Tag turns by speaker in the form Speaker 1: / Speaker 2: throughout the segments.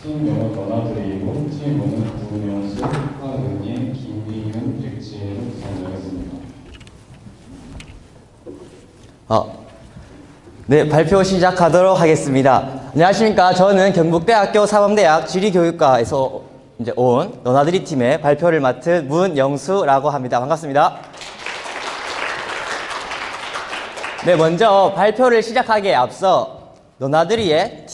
Speaker 1: 팀명은 너나들이고 팀명은 구명수, 황은희, 김미윤, 백지혜로 구성되었습니다.
Speaker 2: 네, 발표 시작하도록 하겠습니다. 안녕하십니까. 저는 경북대학교 사범대학 지리교육과에서 온 너나들이 팀의 발표를 맡은 문영수라고 합니다. 반갑습니다. 네, 먼저 발표를 시작하기에 앞서 너나들이의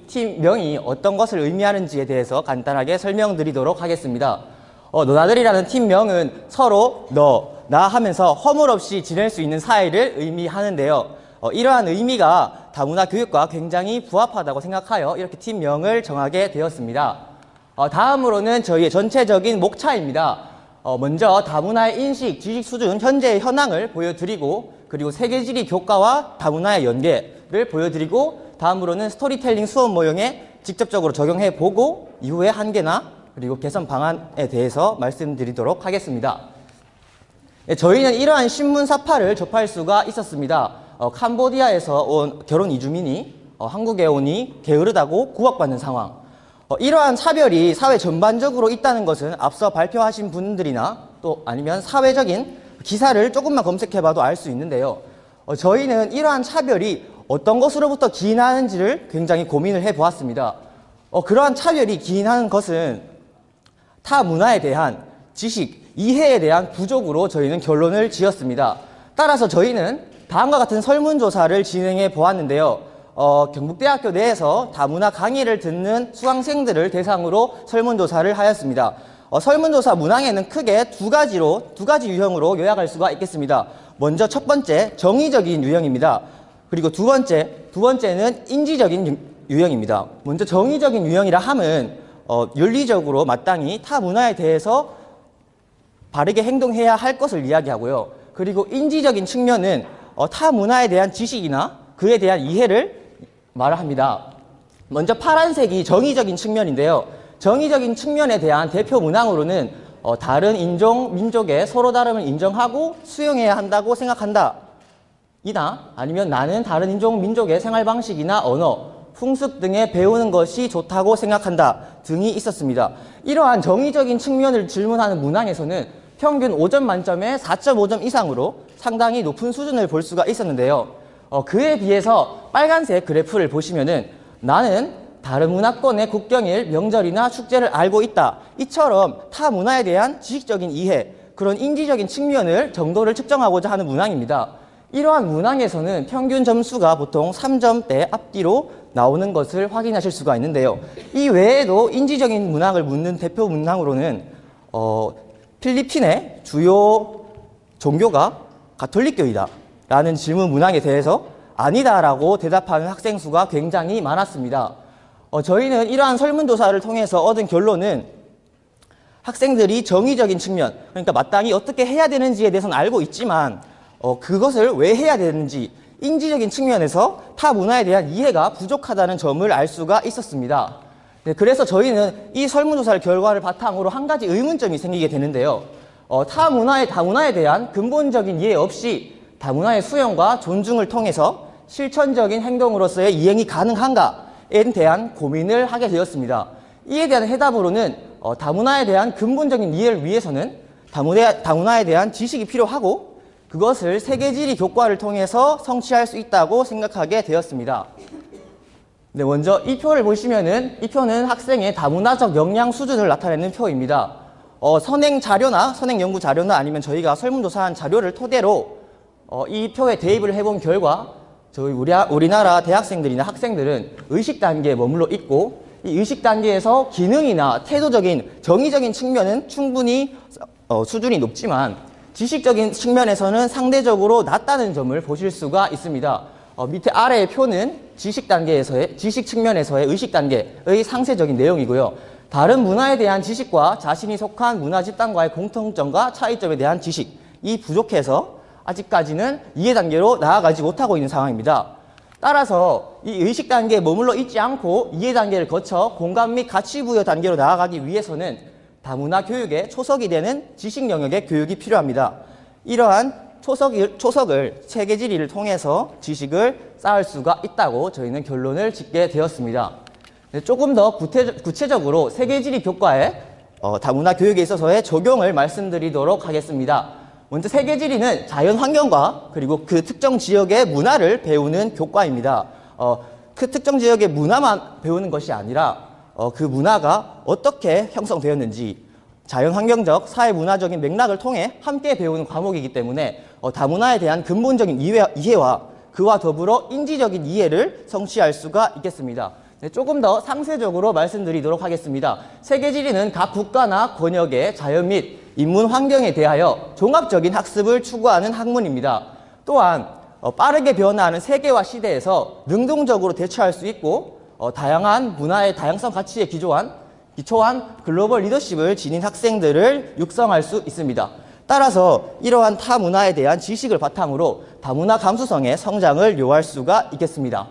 Speaker 2: 팀명이 어떤 것을 의미하는지에 대해서 간단하게 설명드리도록 하겠습니다. 너나들이라는 팀명은 서로 나 하면서 허물 없이 지낼 수 있는 사이를 의미하는데요. 이러한 의미가 다문화 교육과 굉장히 부합하다고 생각하여 이렇게 팀명을 정하게 되었습니다. 다음으로는 저희의 전체적인 목차입니다. 먼저 다문화의 인식, 지식 수준, 현재의 현황을 보여드리고, 그리고 세계지리 교과와 다문화의 연계를 보여드리고, 다음으로는 스토리텔링 수업 모형에 직접적으로 적용해보고, 이후의 한계나 그리고 개선 방안에 대해서 말씀드리도록 하겠습니다. 저희는 이러한 신문사파를 접할 수가 있었습니다. 캄보디아에서 온 결혼 이주민이 한국에 오니 게으르다고 구박받는 상황. 이러한 차별이 사회 전반적으로 있다는 것은 앞서 발표하신 분들이나 또 아니면 사회적인 기사를 조금만 검색해봐도 알 수 있는데요. 저희는 이러한 차별이 어떤 것으로부터 기인하는지를 굉장히 고민을 해보았습니다. 그러한 차별이 기인하는 것은 타 문화에 대한 지식, 이해에 대한 부족으로 저희는 결론을 지었습니다. 따라서 저희는 다음과 같은 설문조사를 진행해 보았는데요. 경북대학교 내에서 다문화 강의를 듣는 수강생들을 대상으로 설문조사를 하였습니다. 설문조사 문항에는 크게 두 가지 유형으로 요약할 수가 있겠습니다. 먼저 첫 번째, 정의적인 유형입니다. 그리고 두 번째는 인지적인 유형입니다. 먼저 정의적인 유형이라 함은 윤리적으로 마땅히 타 문화에 대해서 바르게 행동해야 할 것을 이야기하고요. 그리고 인지적인 측면은 타 문화에 대한 지식이나 그에 대한 이해를 말합니다. 먼저 파란색이 정의적인 측면인데요. 정의적인 측면에 대한 대표 문항으로는 다른 인종, 민족의 서로 다름을 인정하고 수용해야 한다고 생각한다. 이나 아니면 나는 다른 인종, 민족의 생활 방식이나 언어, 풍습 등에 배우는 것이 좋다고 생각한다 등이 있었습니다. 이러한 정의적인 측면을 질문하는 문항에서는 평균 5점 만점에 4.5점 이상으로 상당히 높은 수준을 볼 수가 있었는데요. 그에 비해서 빨간색 그래프를 보시면은 나는 다른 문화권의 국경일, 명절이나 축제를 알고 있다. 이처럼 타 문화에 대한 지식적인 이해, 그런 인지적인 측면을 정도를 측정하고자 하는 문항입니다. 이러한 문항에서는 평균 점수가 보통 3점대 앞뒤로 나오는 것을 확인하실 수가 있는데요. 이 외에도 인지적인 문항을 묻는 대표 문항으로는 필리핀의 주요 종교가 가톨릭교이다 라는 질문 문항에 대해서 아니다라고 대답하는 학생 수가 굉장히 많았습니다. 저희는 이러한 설문조사를 통해서 얻은 결론은 학생들이 정의적인 측면, 그러니까 마땅히 어떻게 해야 되는지에 대해서는 알고 있지만 그것을 왜 해야 되는지 인지적인 측면에서 타 문화에 대한 이해가 부족하다는 점을 알 수가 있었습니다. 네, 그래서 저희는 이 설문조사 결과를 바탕으로 한 가지 의문점이 생기게 되는데요. 다문화에 대한 근본적인 이해 없이 다문화의 수용과 존중을 통해서 실천적인 행동으로서의 이행이 가능한가에 대한 고민을 하게 되었습니다. 이에 대한 해답으로는 다문화에 대한 근본적인 이해를 위해서는 다문화에 대한 지식이 필요하고 그것을 세계지리 교과를 통해서 성취할 수 있다고 생각하게 되었습니다. 네, 먼저 이 표를 보시면은 이 표는 학생의 다문화적 역량 수준을 나타내는 표입니다. 선행 연구 자료나 아니면 저희가 설문조사한 자료를 토대로 이 표에 대입을 해본 결과 우리나라 대학생들이나 학생들은 의식 단계에 머물러 있고 이 의식 단계에서 기능이나 태도적인 정의적인 측면은 충분히 수준이 높지만 지식적인 측면에서는 상대적으로 낮다는 점을 보실 수가 있습니다. 밑에 아래의 표는 지식 측면에서의 의식 단계의 상세적인 내용이고요. 다른 문화에 대한 지식과 자신이 속한 문화 집단과의 공통점과 차이점에 대한 지식이 부족해서 아직까지는 이해 단계로 나아가지 못하고 있는 상황입니다. 따라서 이 의식 단계에 머물러 있지 않고 이해 단계를 거쳐 공감 및 가치 부여 단계로 나아가기 위해서는 다문화 교육의 초석이 되는 지식 영역의 교육이 필요합니다. 이러한 초석을 세계지리를 통해서 지식을 쌓을 수가 있다고 저희는 결론을 짓게 되었습니다. 네, 조금 더 구체적으로 세계지리 교과에 다문화 교육에 있어서의 적용을 말씀드리도록 하겠습니다. 먼저 세계지리는 자연환경과 그리고 그 특정 지역의 문화를 배우는 교과입니다. 그 특정 지역의 문화만 배우는 것이 아니라 그 문화가 어떻게 형성되었는지 자연환경적, 사회문화적인 맥락을 통해 함께 배우는 과목이기 때문에 다문화에 대한 근본적인 이해와 그와 더불어 인지적인 이해를 성취할 수가 있겠습니다. 네, 조금 더 상세적으로 말씀드리도록 하겠습니다. 세계지리는 각 국가나 권역의 자연 및 인문 환경에 대하여 종합적인 학습을 추구하는 학문입니다. 또한 빠르게 변화하는 세계와 시대에서 능동적으로 대처할 수 있고 다양한 문화의 다양성 가치에 기초한 글로벌 리더십을 지닌 학생들을 육성할 수 있습니다. 따라서 이러한 타 문화에 대한 지식을 바탕으로 다문화 감수성의 성장을 요할 수가 있겠습니다.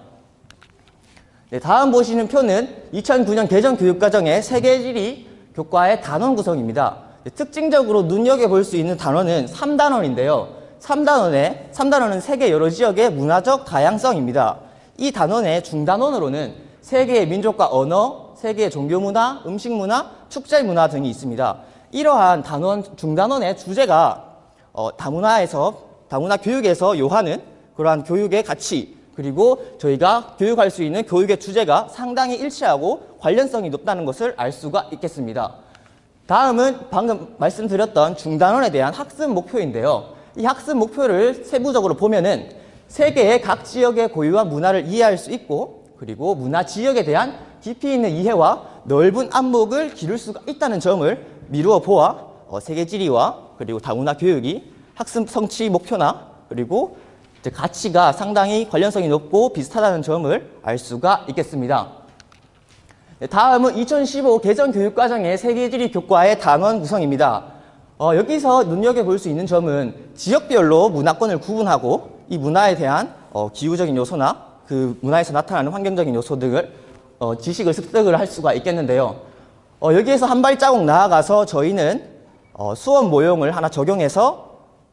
Speaker 2: 네, 다음 보시는 표는 2009년 개정 교육과정의 세계지리 교과의 단원 구성입니다. 네, 특징적으로 눈여겨볼 수 있는 단원은 3단원인데요. 3단원은 세계 여러 지역의 문화적 다양성입니다. 이 단원의 중단원으로는 세계의 민족과 언어, 세계의 종교문화, 음식문화, 축제문화 등이 있습니다. 이러한 중단원의 주제가 다문화 교육에서 요하는 그러한 교육의 가치, 그리고 저희가 교육할 수 있는 교육의 주제가 상당히 일치하고 관련성이 높다는 것을 알 수가 있겠습니다. 다음은 방금 말씀드렸던 중단원에 대한 학습 목표인데요. 이 학습 목표를 세부적으로 보면은 세계의 각 지역의 고유한 문화를 이해할 수 있고, 그리고 문화 지역에 대한 깊이 있는 이해와 넓은 안목을 기를 수가 있다는 점을 미루어 보아 세계지리와 그리고 다문화 교육이 학습 성취 목표나 그리고 가치가 상당히 관련성이 높고 비슷하다는 점을 알 수가 있겠습니다. 다음은 2015 개정 교육과정의 세계지리 교과의 단원 구성입니다. 여기서 눈여겨볼 수 있는 점은 지역별로 문화권을 구분하고 이 문화에 대한 기후적인 요소나 그 문화에서 나타나는 환경적인 요소 등을 지식을 습득을 할 수가 있겠는데요. 여기에서 한 발자국 나아가서 저희는 수업 모형을 하나 적용해서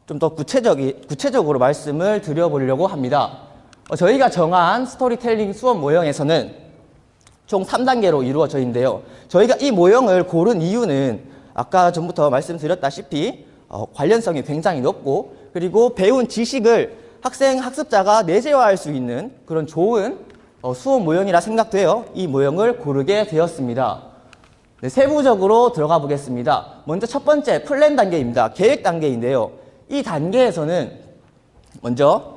Speaker 2: 좀 더 구체적으로 말씀을 드려보려고 합니다. 저희가 정한 스토리텔링 수업 모형에서는 총 3단계로 이루어져 있는데요. 저희가 이 모형을 고른 이유는 아까 전부터 말씀드렸다시피 관련성이 굉장히 높고 그리고 배운 지식을 학습자가 내재화할 수 있는 그런 좋은 수업 모형이라 생각되어 이 모형을 고르게 되었습니다. 네, 세부적으로 들어가 보겠습니다. 먼저 첫 번째 플랜 단계입니다. 계획 단계인데요. 이 단계에서는 먼저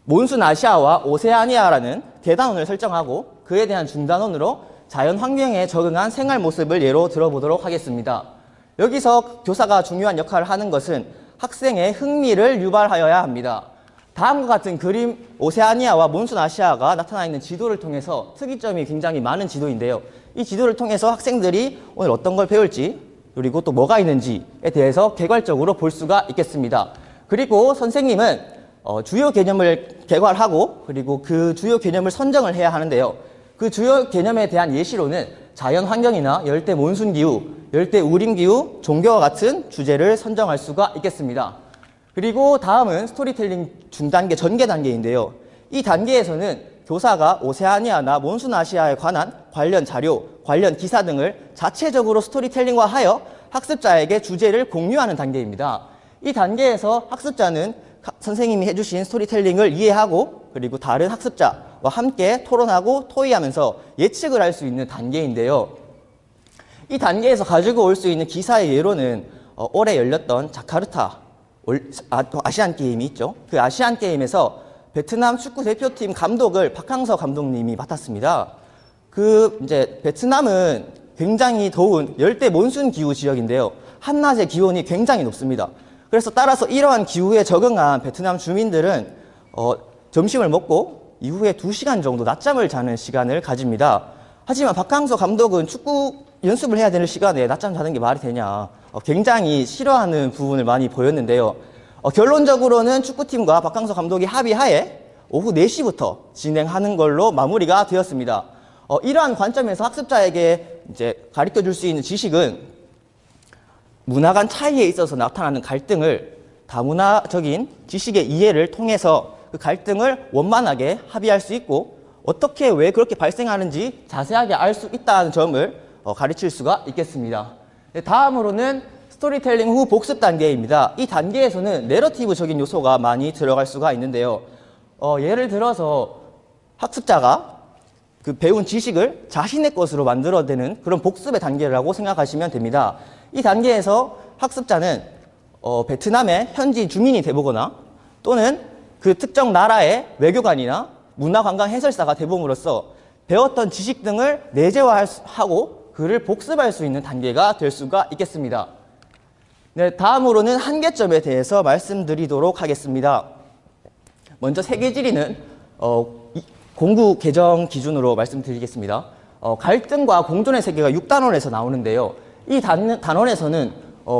Speaker 2: 몬순 아시아와 오세아니아라는 대단원을 설정하고 그에 대한 중단원으로 자연 환경에 적응한 생활 모습을 예로 들어보도록 하겠습니다. 여기서 교사가 중요한 역할을 하는 것은 학생의 흥미를 유발하여야 합니다. 다음과 같은 그림 오세아니아와 몬순 아시아가 나타나 있는 지도를 통해서 특이점이 굉장히 많은 지도인데요. 이 지도를 통해서 학생들이 오늘 어떤 걸 배울지 그리고 또 뭐가 있는지에 대해서 개괄적으로 볼 수가 있겠습니다. 그리고 선생님은 주요 개념을 개괄하고 그리고 그 주요 개념을 선정을 해야 하는데요. 그 주요 개념에 대한 예시로는 자연 환경이나 열대 몬순 기후, 열대 우림 기후, 종교와 같은 주제를 선정할 수가 있겠습니다. 그리고 다음은 스토리텔링 중단계 전개 단계인데요. 이 단계에서는 교사가 오세아니아나 몬순 아시아에 관한 관련 자료, 관련 기사 등을 자체적으로 스토리텔링화하여 학습자에게 주제를 공유하는 단계입니다. 이 단계에서 학습자는 선생님이 해주신 스토리텔링을 이해하고 그리고 다른 학습자와 함께 토론하고 토의하면서 예측을 할 수 있는 단계인데요. 이 단계에서 가지고 올 수 있는 기사의 예로는 올해 열렸던 자카르타 아시안 게임이 있죠. 그 아시안 게임에서 베트남 축구 대표팀 감독을 박항서 감독님이 맡았습니다. 이제 베트남은 굉장히 더운 열대 몬순 기후 지역인데요. 한낮의 기온이 굉장히 높습니다. 그래서 따라서 이러한 기후에 적응한 베트남 주민들은 점심을 먹고 이후에 2시간 정도 낮잠을 자는 시간을 가집니다. 하지만 박항서 감독은 축구 연습을 해야 되는 시간에 낮잠 자는 게 말이 되냐 굉장히 싫어하는 부분을 많이 보였는데요. 결론적으로는 축구팀과 박항서 감독이 합의하에 오후 4시부터 진행하는 걸로 마무리가 되었습니다. 이러한 관점에서 학습자에게 이제 가르쳐 줄 수 있는 지식은 문화 간 차이에 있어서 나타나는 갈등을 다문화적인 지식의 이해를 통해서 그 갈등을 원만하게 합의할 수 있고 어떻게 왜 그렇게 발생하는지 자세하게 알 수 있다는 점을 가르칠 수가 있겠습니다. 네, 다음으로는 스토리텔링 후 복습 단계입니다. 이 단계에서는 내러티브적인 요소가 많이 들어갈 수가 있는데요. 예를 들어서 학습자가 그 배운 지식을 자신의 것으로 만들어내는 그런 복습의 단계라고 생각하시면 됩니다. 이 단계에서 학습자는 베트남의 현지 주민이 돼보거나 또는 그 특정 나라의 외교관이나 문화관광 해설사가 돼봄으로써 배웠던 지식 등을 내재화하고 그를 복습할 수 있는 단계가 될 수가 있겠습니다. 네, 다음으로는 한계점에 대해서 말씀드리도록 하겠습니다. 먼저 세계지리는 공부 개정 기준으로 말씀드리겠습니다. 갈등과 공존의 세계가 6단원에서 나오는데요. 이 단원에서는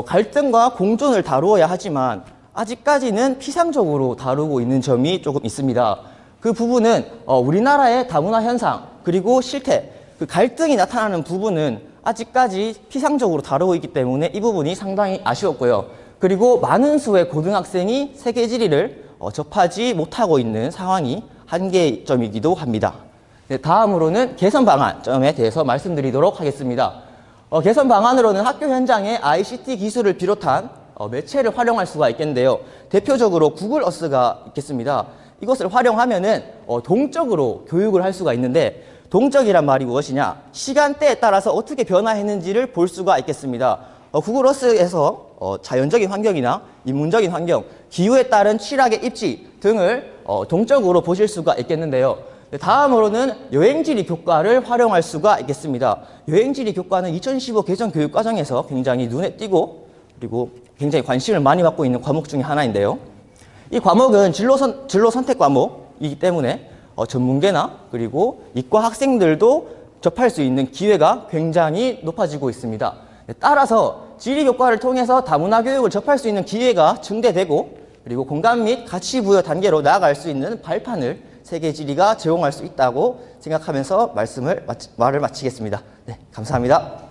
Speaker 2: 갈등과 공존을 다루어야 하지만 아직까지는 피상적으로 다루고 있는 점이 조금 있습니다. 그 부분은 우리나라의 다문화 현상 그리고 실태, 그 갈등이 나타나는 부분은 아직까지 피상적으로 다루고 있기 때문에 이 부분이 상당히 아쉬웠고요. 그리고 많은 수의 고등학생이 세계지리를 접하지 못하고 있는 상황이 한계점이기도 합니다. 네, 다음으로는 개선 방안점에 대해서 말씀드리도록 하겠습니다. 개선 방안으로는 학교 현장에 ICT 기술을 비롯한 매체를 활용할 수가 있겠는데요. 대표적으로 구글 어스가 있겠습니다. 이것을 활용하면은 동적으로 교육을 할 수가 있는데, 동적이란 말이 무엇이냐? 시간대에 따라서 어떻게 변화했는지를 볼 수가 있겠습니다. 구글 어스에서 자연적인 환경이나 인문적인 환경, 기후에 따른 취락의 입지 등을 동적으로 보실 수가 있겠는데요. 다음으로는 여행지리 교과를 활용할 수가 있겠습니다. 여행지리 교과는 2015 개정 교육과정에서 굉장히 눈에 띄고 그리고 굉장히 관심을 많이 받고 있는 과목 중에 하나인데요. 이 과목은 진로 선택 과목이기 때문에 전문계나 그리고 이과 학생들도 접할 수 있는 기회가 굉장히 높아지고 있습니다. 따라서 지리 교과를 통해서 다문화 교육을 접할 수 있는 기회가 증대되고 그리고 공감 및 가치 부여 단계로 나아갈 수 있는 발판을 세계지리가 제공할 수 있다고 생각하면서 말을 마치겠습니다. 네, 감사합니다.